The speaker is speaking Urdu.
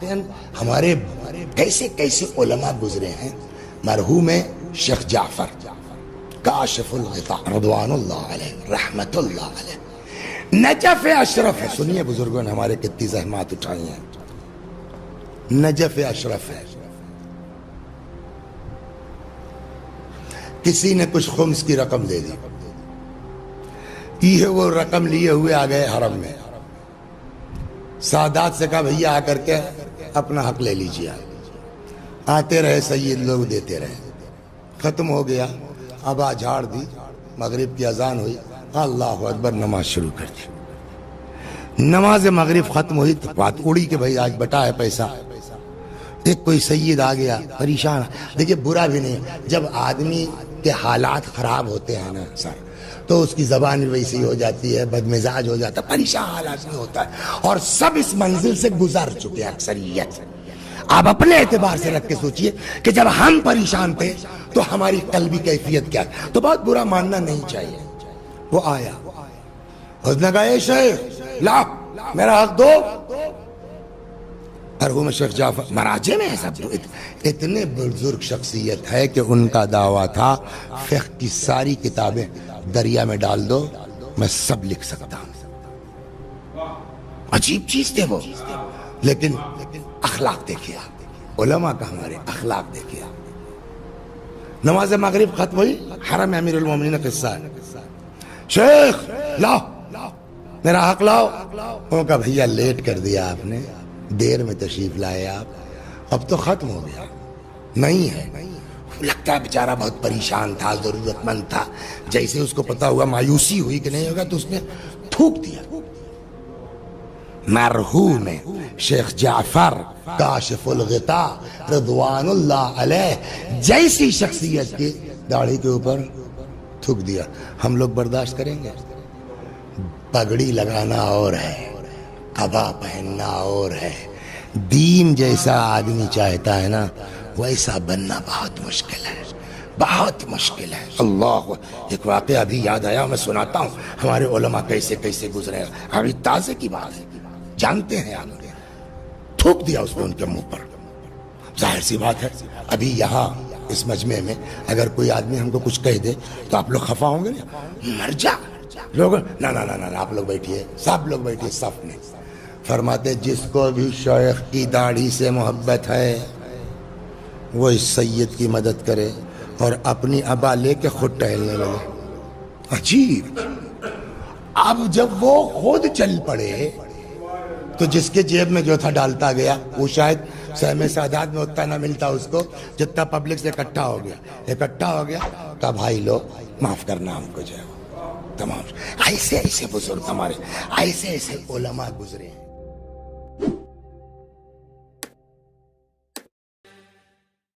واقعاً ہمارے کیسے کیسے علماء گزرے ہیں. مرحوم شیخ جعفر کاشف الغطاء رضوان اللہ علیہ رحمت اللہ علیہ نجف اشرف ہے. سنیے بزرگوں نے ہمارے کتنی زحمات اٹھائی ہیں. نجف اشرف ہے. کسی نے کچھ خمس کی رقم دے دی, یہ وہ رقم لیے ہوئے آ گئے حرم میں. سادات سے کہا بھیا آ کر کے اپنا حق لے لیجیے. آتے رہے سید لوگ دیتے رہے. ختم ہو گیا. ابا جھاڑ دی, مغرب کی اذان ہوئی, اللہ اکبر, نماز شروع کر دی. نماز مغرب ختم ہوئی تو بات اڑی کہ بھائی آج بٹا ہے پیسہ. ایک کوئی سید آ گیا پریشان. دیکھیے برا بھی نہیں, جب آدمی کے حالات خراب ہوتے ہیں نا سر, تو اس کی زبان ویسی ہو جاتی ہے, بد مزاج ہو جاتا ہے, پریشان حالات میں ہوتا ہے. اور سب اس منزل سے گزر چکے اکثریت. آپ اپنے اعتبار سے رکھ کے سوچئے کہ جب ہم پریشان تھے تو ہماری قلبی کیفیت کیا, تو بہت برا ماننا نہیں چاہیے. وہ آیا, اس نے کہا اے شیخ لا میرا حق دو. مرحوم شیخ جعفر مراجع میں ہے سب, اتنے بزرگ شخصیت ہے کہ ان کا دعویٰ تھا فقہ کی ساری کتابیں دریا میں ڈال دو میں سب لکھ سکتا ہوں. عجیب چیز تھے وہ, لیکن اخلاق دیکھیا علماء کا, ہمارے اخلاق دیکھیا. نماز مغرب ختم ہوئی, حرم امیر المومنین کا قصہ ہے. شیخ لاؤ میرا حق لاؤ. انہوں کا بھیا لیٹ کر دیا آپ نے, دیر میں تشریف لائے آپ, اب تو ختم ہو گیا. نہیں ہے, لگتا ہے بیچارہ بہت پریشان تھا, ضرورت مند تھا. جیسے اس کو پتا ہوا مایوسی ہوئی کہ نہیں ہوگا تو اس نے تھوک دیا. مرحوم شیخ جعفر کاشف الغطاء رضوان اللہ علیہ جیسی شخصیت کی داڑھی کے اوپر تھوک دیا. ہم لوگ برداشت کریں گے؟ پگڑی لگانا اور ہے, قبا پہننا اور ہے. دین جیسا آدمی چاہتا ہے نا ویسا بننا بہت مشکل ہے, بہت مشکل ہے. اللہ, ایک واقعہ ابھی یاد آیا, میں سناتا ہوں ہمارے علماء کیسے کیسے گزرے. ابھی تازے کی بات ہے, جانتے ہیں آپ. تھوک دیا اس نے ان کے منہ پر. ظاہر سی بات ہے ابھی یہاں اس مجمع میں اگر کوئی آدمی ہم کو کچھ کہہ دے تو آپ لوگ خفا ہوں گے نا, مر جا لوگ. نا نا نا نا, آپ لوگ بیٹھیے, سب لوگ بیٹھیے صف میں. فرماتے جس کو بھی شیخ کی داڑھی سے محبت ہے وہ اس سید کی مدد کرے اور اپنی ابا لے کے خود ٹہلنے لگے. عجیب. اب جب وہ خود چل پڑے تو جس کے جیب میں جو تھا ڈالتا گیا, وہ شاید سہم سعادت میں اتنا نہ ملتا اس کو جتنا پبلک سے اکٹھا ہو گیا. کہا بھائی لوگ معاف کرنا ہم کو, جو ہے تمام ایسے ایسے بزرگ ہمارے, ایسے ایسے علماء گزرے ہیں.